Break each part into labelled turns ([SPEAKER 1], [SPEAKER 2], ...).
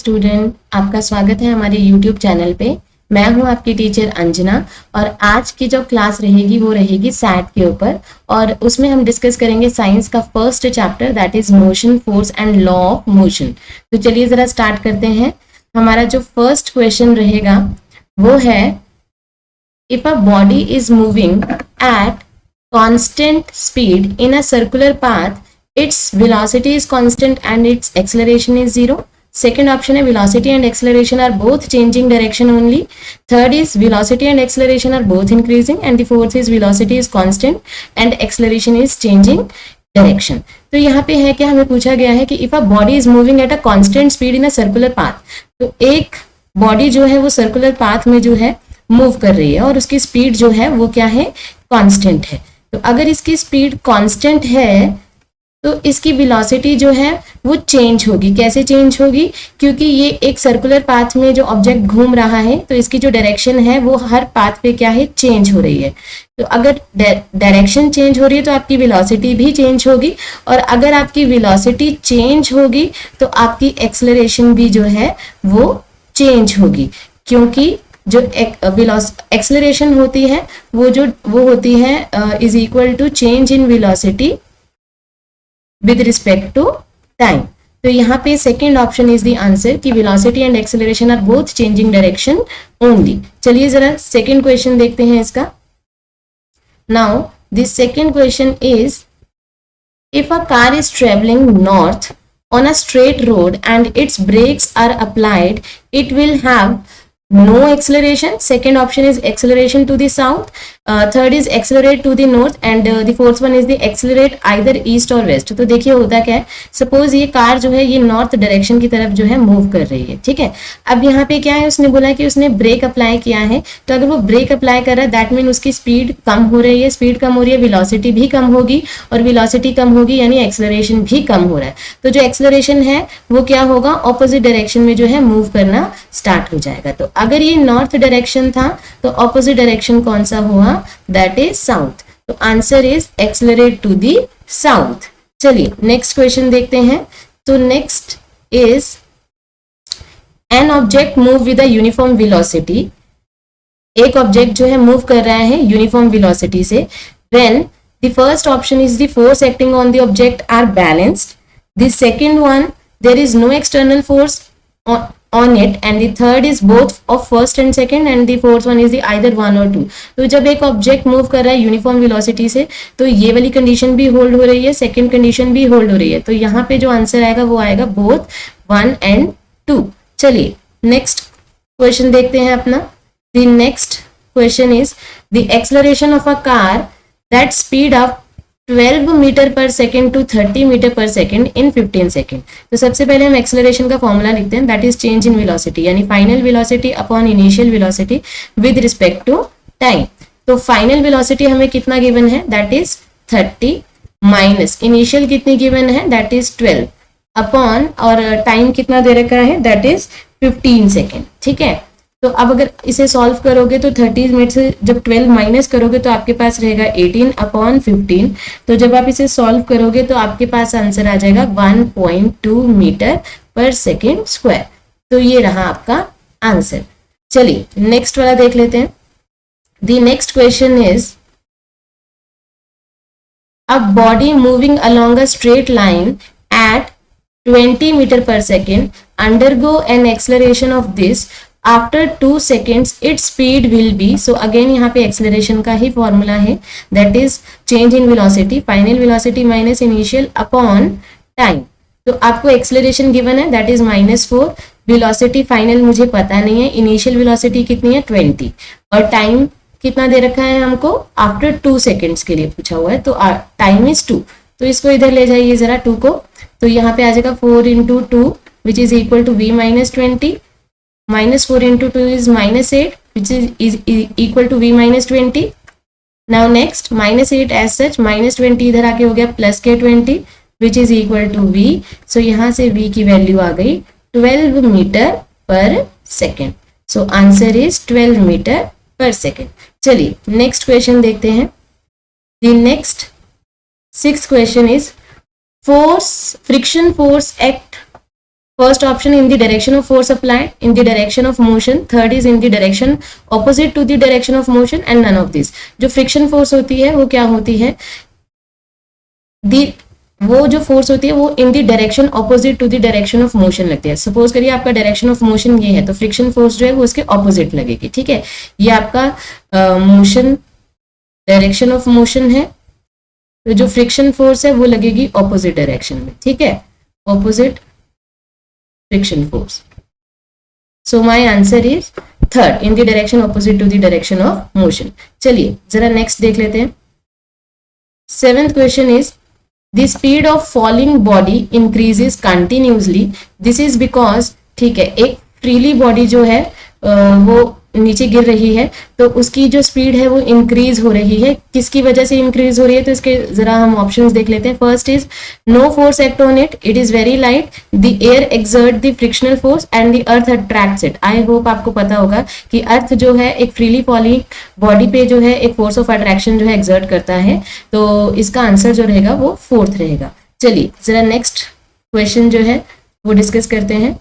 [SPEAKER 1] Student, आपका स्वागत है हमारे YouTube चैनल पे। मैं हूं आपकी टीचर अंजना और आज की जो क्लास रहेगी वो रहेगी सैट के ऊपर और उसमें हम डिस्कस करेंगे साइंस का first chapter that is motion, force and law of motion. तो चलिए ज़रा स्टार्ट करते हैं। हमारा जो फर्स्ट क्वेश्चन रहेगा वो है, if a body is moving at constant speed in a circular path, its velocity is constant and its acceleration is 0. Second option है velocity and acceleration are both changing direction only. Third is velocity and acceleration are both increasing and the fourth is velocity is constant and acceleration is changing direction. तो यहाँ पे है कि हमें पूछा गया है कि if a body is moving at a constant speed in a circular path, तो एक बॉडी जो है वो सर्कुलर पाथ में जो है मूव कर रही है और उसकी स्पीड जो है वो क्या है, कांस्टेंट है। तो अगर इसकी स्पीड कांस्टेंट है तो इसकी वेलोसिटी जो है वो चेंज होगी। कैसे चेंज होगी? क्योंकि ये एक सर्कुलर पाथ में जो ऑब्जेक्ट घूम रहा है तो इसकी जो डायरेक्शन है वो हर पाथ पे क्या है, चेंज हो रही है। तो अगर डायरेक्शन चेंज हो रही है तो आपकी वेलोसिटी भी चेंज होगी और अगर आपकी वेलोसिटी चेंज होगी तो आपकी एक्सेलरेशन भी जो है वो चेंज होगी, क्योंकि जो एक्सेलरेशन होती है वो होती है is equal to change in velocity with respect to time. तो यहाँ पे second option is the answer कि velocity and acceleration are both changing direction only. चलिए जरा सेकेंड क्वेश्चन देखते हैं इसका। Now this second question is, if a car is travelling north on a straight road and its brakes are applied, it will have no acceleration. Second option is acceleration to the south, third is accelerate to the north and the fourth one is the accelerate either east or west. तो देखिए होता क्या है, suppose ये car जो है ये north direction की तरफ जो है मूव कर रही है, ठीक है। अब यहाँ पे क्या है, उसने बोला कि उसने ब्रेक अप्लाई किया है, तो अगर वो ब्रेक अप्लाई कर रहा है दैट मीन उसकी स्पीड कम हो रही है, स्पीड कम हो रही है, वेलोसिटी भी कम होगी और वेलोसिटी कम होगी यानी एक्सेलरेशन भी कम हो रहा है। तो जो एक्सेलरेशन है वो क्या होगा, ऑपोजिट डायरेक्शन में जो है मूव करना स्टार्ट हो जाएगा। तो अगर ये नॉर्थ डायरेक्शन था तो ऑपोजिट डायरेक्शन कौन सा हुआ, दैट इज साउथ। तो answer is accelerate to the south. चलिए नेक्स्ट क्वेश्चन देखते हैं। तो next is, an object move with a uniform velocity. एक ऑब्जेक्ट जो है मूव कर रहा है यूनिफॉर्म वेलोसिटी से, when the first option is the force acting on the object are balanced, the second one there is no external force on it and the third is both of first and second and the fourth one is the either one or two। तो जब एक object move कर रहा है uniform velocity से तो ये वाली कंडीशन भी होल्ड हो रही है, सेकंड कंडीशन भी होल्ड हो रही है। तो यहाँ पे जो आंसर आएगा वो आएगा बोथ 1 and 2। चलिए नेक्स्ट क्वेश्चन देखते हैं अपना। The next question is, the acceleration of a car that speed up 12 metre per second to 30 metre per second in 15 second. तो सबसे पहले हम एक्सेलरेशन का फॉर्मूला लिखते हैं, that is change in velocity यानी final velocity upon initial velocity with respect to time. तो final velocity हमें कितना गिवन है, दैट इज 30 माइनस इनिशियल कितनी गिवन है, दैट इज 12 अपॉन और टाइम कितना दे रखा है, दैट इज 15 सेकेंड, ठीक है। तो अब अगर इसे सॉल्व करोगे तो 30 में से जब 12 माइनस करोगे तो आपके पास रहेगा 18 अपॉन 15। तो जब आप इसे सॉल्व करोगे तो आपके पास आंसर आ जाएगा 1.2 मीटर पर सेकेंड स्क्वायर। तो ये रहा आपका आंसर। चलिए नेक्स्ट वाला देख लेते हैं। The next question is, a body moving along a straight line at 20 metre per second undergo an acceleration of this after 2 seconds its speed will be। so again यहाँ पे एक्सेलरेशन का ही formula है, that is change in velocity final velocity minus initial upon time. तो आपको acceleration given है that is -4, velocity final मुझे पता नहीं है, इनिशियल वेलोसिटी कितनी है 20 और टाइम कितना दे रखा है हमको, आफ्टर 2 seconds के लिए पूछा हुआ है तो टाइम इज 2। तो इसको इधर ले जाइए जरा 2 को, तो यहाँ पे आ जाएगा 4 into 2 which is equal to v minus 20, -4 into 2 is -8 which is equal to v minus 20। now next -8 as such -20 इधर आके हो गया प्लस के 20 which is equal to v। so यहाँ से v की वैल्यू आ गई 12 metre per second. so answer is 12 metre per second. चलिए नेक्स्ट क्वेश्चन देखते हैं। the next 6th question is, force friction force act first option in the direction of force applied, in the direction of motion, third is in the direction opposite to the direction of motion and none of this. जो friction force होती है वो क्या होती है, वो जो force होती है वो in the direction opposite to the direction of motion लगती है। सपोज करिए आपका डायरेक्शन ऑफ मोशन ये है तो फ्रिक्शन फोर्स जो है वो इसके ऑपोजिट लगेगी, ठीक है। ये आपका मोशन डायरेक्शन ऑफ मोशन है, तो जो फ्रिक्शन फोर्स है वो लगेगी ऑपोजिट डायरेक्शन में, ठीक है, opposite friction force. So my answer is third, in the direction opposite to the direction of motion. चलिए जरा नेक्स्ट देख लेते हैं। Seventh question is the speed of falling body increases continuously, this is because, ठीक है, एक freely body जो है वो नीचे गिर रही है तो उसकी जो स्पीड है वो इंक्रीज हो रही है। किसकी वजह से इंक्रीज हो रही है, तो इसके जरा हम ऑप्शंस देख लेते हैं। First is no force act on it, it is very light, the air exert the frictional force and the earth attracts it. I hope आपको पता होगा कि अर्थ जो है एक फ्रीली फॉलिंग बॉडी पे जो है एक फोर्स ऑफ अट्रैक्शन जो है एक्सर्ट करता है, तो इसका आंसर जो रहेगा वो फोर्थ रहेगा। चलिए जरा नेक्स्ट क्वेश्चन जो है वो डिस्कस करते हैं।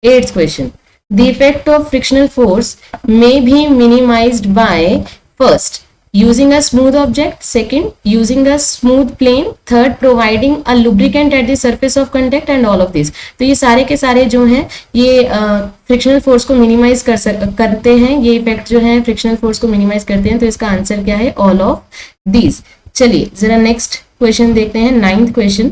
[SPEAKER 1] Eighth question, the effect of frictional force may be minimized by first using a smooth object, second using a smooth plane, third providing a lubricant at the surface of contact and all of this। तो ये सारे के सारे जो हैं ये frictional force को minimise करते हैं, ये इफेक्ट जो है फ्रिक्शनल फोर्स को मिनिमाइज करते हैं, तो इसका आंसर क्या है, ऑल ऑफ दीज। चलिए जरा नेक्स्ट क्वेश्चन देखते हैं, ninth question.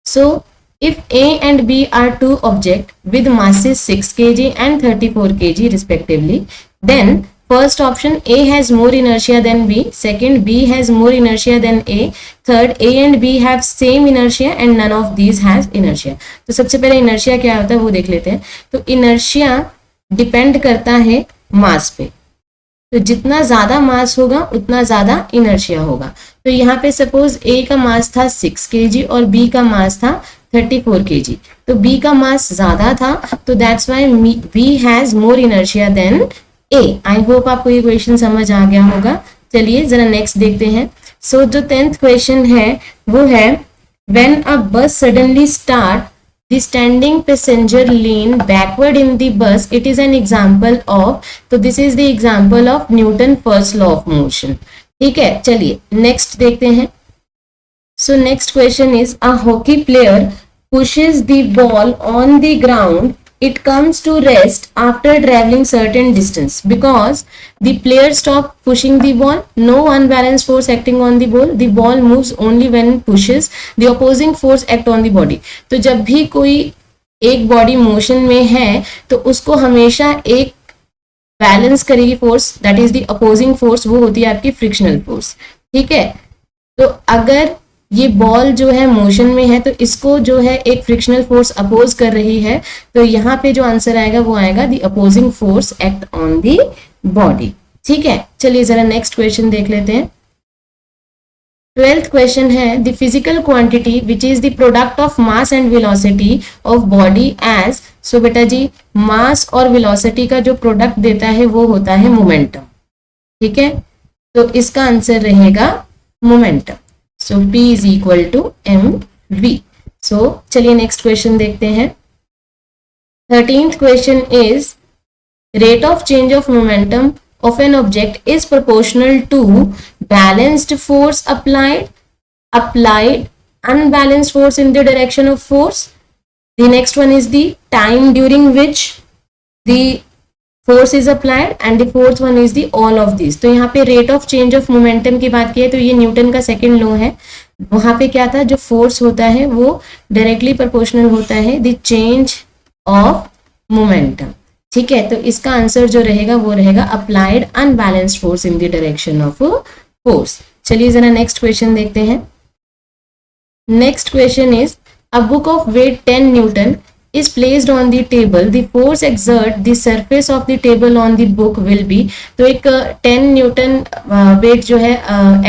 [SPEAKER 1] So if A and B are two objects with masses 6 kg and 34 kg respectively, then first option A has more inertia than B, second B has more inertia than A, third A and B have same inertia and none of these has inertia। तो सबसे पहले inertia क्या होता है वो देख लेते हैं। तो inertia डिपेंड करता है मास पे, तो जितना ज्यादा मास होगा उतना ज्यादा इनर्शिया होगा। तो यहाँ पे सपोज A का मास था 6 kg और B का मास था 34 kg, तो B का मास ज्यादा था तो that's why B has more inertia than A। I hope आपको ये क्वेश्चन समझ आ गया होगा। चलिए जरा नेक्स्ट देखते हैं। सो जो 10th क्वेश्चन है वो है व्हेन अ बस suddenly start the standing passenger lean backward in the bus, it is an example of, तो this is the example of Newton first law of motion। ठीक है, चलिए नेक्स्ट देखते हैं। So next question is a hockey player pushes the ball on the ground, it comes to rest after traveling certain distance because the player stopped pushing the ball, no unbalanced force acting on the ball moves only when pushes, the opposing force act on the body। तो जब भी कोई एक body motion में है तो उसको हमेशा एक बैलेंस करेगी force, that is the opposing force, वो होती है आपकी फ्रिक्शनल फोर्स। ठीक है, तो अगर ये बॉल जो है मोशन में है तो इसको जो है एक फ्रिक्शनल फोर्स अपोज कर रही है, तो यहाँ पे जो आंसर आएगा वो आएगा the opposing force act on the body. ठीक है, चलिए जरा नेक्स्ट क्वेश्चन देख लेते हैं। 12th क्वेश्चन है the physical quantity which is the product of mass and velocity of body age. So बेटा जी मास और वेलोसिटी का जो प्रोडक्ट देता है वो होता है मोमेंटम। ठीक है, तो इसका आंसर रहेगा momentum. So P is equal to mv। सो चलिए नेक्स्ट क्वेश्चन देखते हैं। 13th question is rate of change of momentum of an object is proportional to balanced force applied, unbalanced force in the direction of force। The next one is the time during which the force is applied and the fourth one is the all of these। तो यहाँ पे rate of change of momentum की बात की है तो ये Newton का सेकंड लॉ है। वहां पे क्या था, जो फोर्स होता है वो डायरेक्टली प्रोपोर्शनल होता है द चेंज ऑफ मोमेंटम। ठीक है, तो इसका आंसर जो रहेगा वो रहेगा applied unbalanced force in the direction of force. चलिए जरा नेक्स्ट क्वेश्चन देखते हैं। Next question is a book of weight 10 newton is placed on the table, the force exert the surface of the table on the book will be। तो एक 10 Newton wait जो है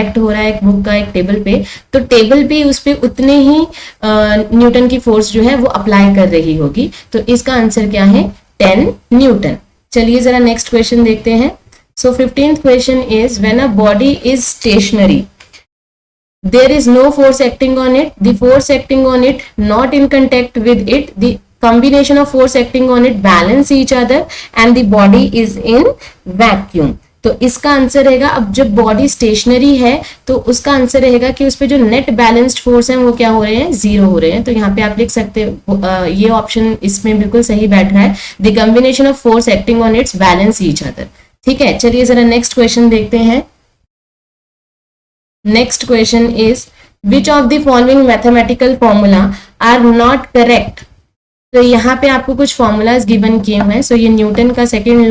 [SPEAKER 1] act हो रहा है एक बुक का एक टेबल पे, तो टेबल पे उस पे उतने ही न्यूटन की फोर्स जो है वो अप्लाई कर रही होगी, तो इसका आंसर क्या है 10 न्यूटन। चलिए जरा नेक्स्ट क्वेश्चन देखते हैं। सो 15th question is when a body is stationary there is no force acting on it, the force acting on it not in contact with it, the combination of force acting on it balance each other and the body is in vacuum। तो इसका answer रहेगा, अब जब body stationery है तो उसका answer रहेगा कि उस पे जो नेट बैलेंस्ड फोर्स है वो क्या हो रहे हैं, 0 हो रहे हैं। तो यहाँ पे आप लिख सकते हो ये ऑप्शन इसमें बिल्कुल सही बैठ रहा है, the combination of force acting on its balance each other. ठीक है, चलिए जरा नेक्स्ट क्वेश्चन देखते हैं। Next question is which of the following mathematical formula are not correct. तो यहाँ पे आपको कुछ फॉर्मूलाज गिवन किए हुए हैं। सो ये न्यूटन का सेकंड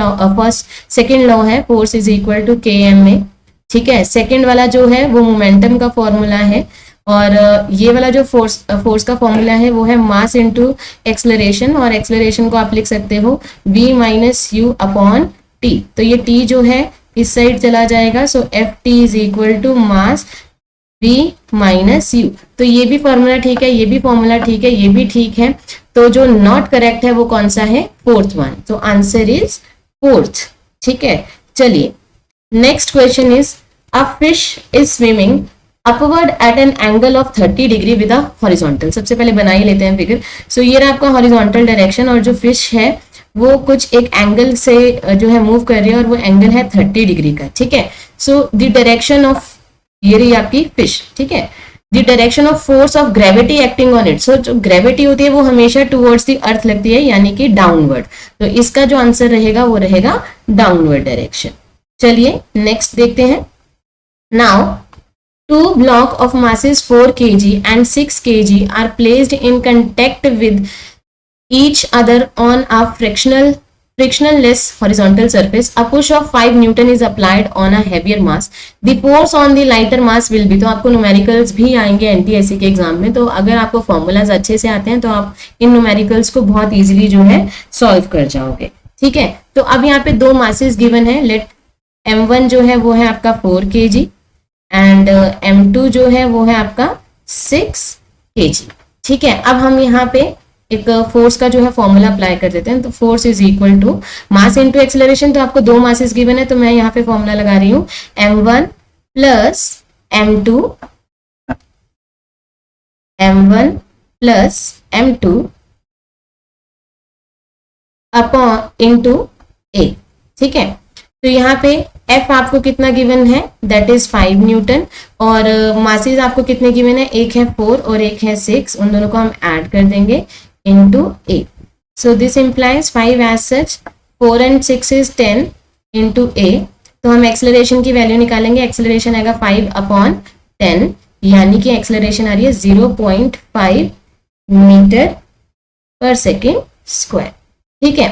[SPEAKER 1] लॉ है, force is equal to km में। ठीक है, सेकंड वाला जो है वो मोमेंटम का फॉर्मूला है, और ये वाला जो फोर्स का फॉर्मूला है वो है मास इनटू एक्सेलरेशन, और एक्सेलरेशन को आप लिख सकते हो v minus u upon t. तो ये t जो है इस साइड चला जाएगा, so Ft is equal to mass v minus u. तो ये भी फॉर्मूला ठीक है, ये भी फॉर्मूला ठीक है, ये भी ठीक है। तो जो नॉट करेक्ट है वो कौन सा है, फोर्थ वन। तो आंसर इज फोर्थ। ठीक है, चलिए next question is a fish is swimming upward at an angle of 30 degree with a horizontal. सबसे पहले बना ही लेते हैं फिगर। सो ये रहा आपका हॉरिजॉन्टल डायरेक्शन, और जो फिश है वो कुछ एक एंगल से जो है मूव कर रही है, और वो एंगल है 30 डिग्री का। ठीक है, सो द डायरेक्शन ऑफ, ये रही आपकी फिश। ठीक है, the direction of force of gravity acting on it. So जो ग्रेविटी होती है वो हमेशा टुवर्ड्स द अर्थ लगती है, यानी कि डाउनवर्ड। तो इसका जो आंसर रहेगा वो रहेगा डाउनवर्ड डायरेक्शन। चलिए नेक्स्ट देखते हैं। Now two block of masses 4 kg and 6 kg are placed in contact with each other on a frictionless horizontal surface. A push of 5 Newton is applied on a heavier mass. The force on the lighter mass will be। तो आपको numericals भी आएंगे NTSC के exam में, तो अगर आपको formulas अच्छे से आते हैं तो आप इन न्यूमेरिकल्स को बहुत इजीली जो है सॉल्व कर जाओगे। ठीक है, तो अब यहाँ पे दो मासेस गिवन है। लेट m1 जो है वो है आपका 4 kg एंड m2 जो है वो है आपका 6 kg। ठीक है, अब हम यहाँ पे एक फोर्स का जो है फॉर्मूला अप्लाई कर देते हैं। तो force is equal to mass into acceleration. तो आपको दो मासेस गिवन है, तो मैं यहाँ पे फॉर्मूला लगा रही हूँ m1 plus m2 upon into a। ठीक है, तो यहाँ पे F आपको कितना गिवन है, दैट इज 5 न्यूटन, और मासेस आपको कितने गिवन है, एक है 4 और एक है 6। उन दोनों को हम ऐड कर देंगे into a. So this implies 5 as such, 4 and 6 is 10 into a। तो हम एक्सेलरेशन की वैल्यू निकालेंगे। एक्सेलरेशन आएगा 5 अपॉन 10, यानी कि एक्सेलरेशन आ रही है 0.5 मीटर पर सेकेंड स्क्वायर। ठीक है,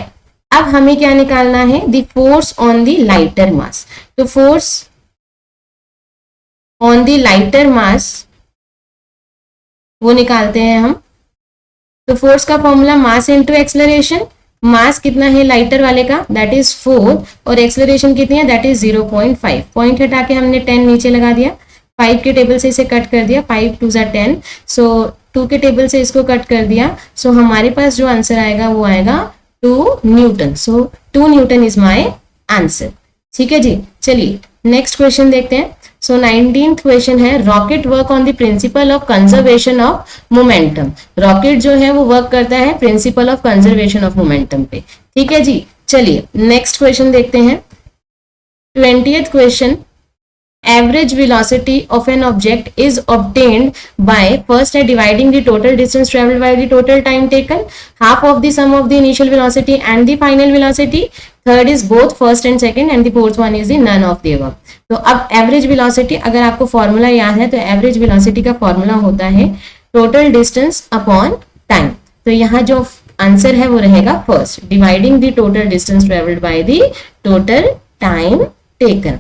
[SPEAKER 1] अब हमें क्या निकालना है, the force on the lighter mass. तो force on the lighter mass वो निकालते हैं हम। तो फोर्स का formula mass into acceleration. Mass कितना है लाइटर वाले का, दैट इज 4, और एक्सेलरेशन कितनी है, दैट इज 0.5। पॉइंट हटा के हमने 10 नीचे लगा दिया, 5 के टेबल से इसे कट कर दिया, 5 2 ज़ा 10, सो 2 के टेबल से इसको कट कर दिया। सो हमारे पास जो आंसर आएगा वो आएगा 2 Newton. So 2 Newton is my answer. ठीक है जी, चलिए नेक्स्ट क्वेश्चन देखते हैं। सो 19th क्वेश्चन है, rocket work on the principle of conservation of momentum. Rocket जो है वो वर्क करता है principle of conservation of momentum पे। ठीक है जी, चलिए नेक्स्ट क्वेश्चन देखते हैं। 20th question, average velocity of an object is obtained by first dividing the total distance traveled by the total time taken, half of the sum of the initial velocity and the final velocity, third is both first and second, and the fourth one is the none of the above। तो अब average velocity, अगर आपको formula याद है तो average velocity का formula होता है टोटल डिस्टेंस अपॉन टाइम। तो यहाँ जो आंसर है वो रहेगा first, dividing the total distance travelled by the total time taken.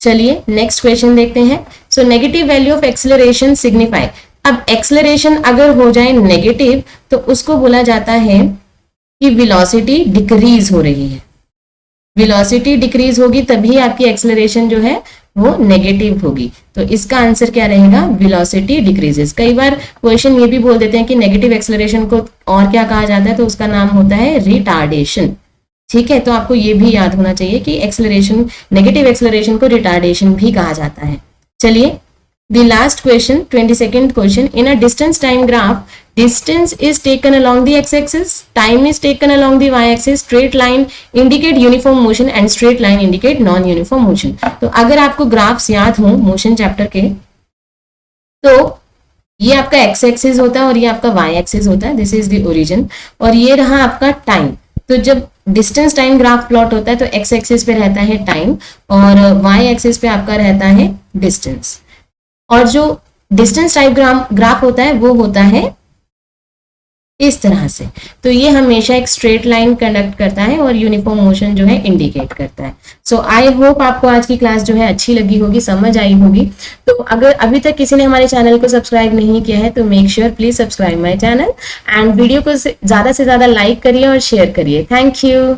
[SPEAKER 1] चलिए नेक्स्ट क्वेश्चन देखते हैं। So negative value of acceleration signify. अब एक्सेलरेशन अगर हो जाए नेगेटिव तो उसको बोला जाता है कि वेलोसिटी डिक्रीज हो रही है। वेलोसिटी डिक्रीज होगी तभी आपकी एक्सेलरेशन जो है वो नेगेटिव होगी। तो इसका आंसर क्या रहेगा, वेलोसिटी डिक्रीजेस। कई बार क्वेश्चन ये भी बोल देते हैं कि नेगेटिव एक्सेलरेशन को और क्या कहा जाता है, तो उसका नाम होता है रिटार्डेशन। ठीक है, तो आपको ये भी याद होना चाहिए कि एक्सेलरेशन, नेगेटिव एक्सेलरेशन को रिटार्डेशन भी कहा जाता है। चलिए The last question, 22nd question. In a distance time graph, distance is taken along the x-axis, time is taken along the y-axis, straight line indicate uniform motion and straight line indicate non-uniform motion. तो अगर आपको graphs याद हो motion chapter के, तो ये आपका x axis होता है और ये आपका वाई एक्सिस होता है, दिस इज द ओरिजिन, और ये रहा आपका टाइम। तो जब डिस्टेंस टाइम ग्राफ प्लॉट होता है तो एक्स एक्सिस पे रहता है टाइम और वाई एक्सिस पे आपका रहता है डिस्टेंस, और जो डिस्टेंस टाइप ग्राफ होता है वो होता है इस तरह से। तो ये हमेशा एक स्ट्रेट लाइन कंडक्ट करता है और यूनिफॉर्म मोशन जो है इंडिकेट करता है। सो आई होप आपको आज की क्लास जो है अच्छी लगी होगी, समझ आई होगी। तो अगर अभी तक किसी ने हमारे चैनल को सब्सक्राइब नहीं किया है तो make sure please subscribe my channel and video को ज्यादा से ज्यादा लाइक करिए और शेयर करिए। Thank you.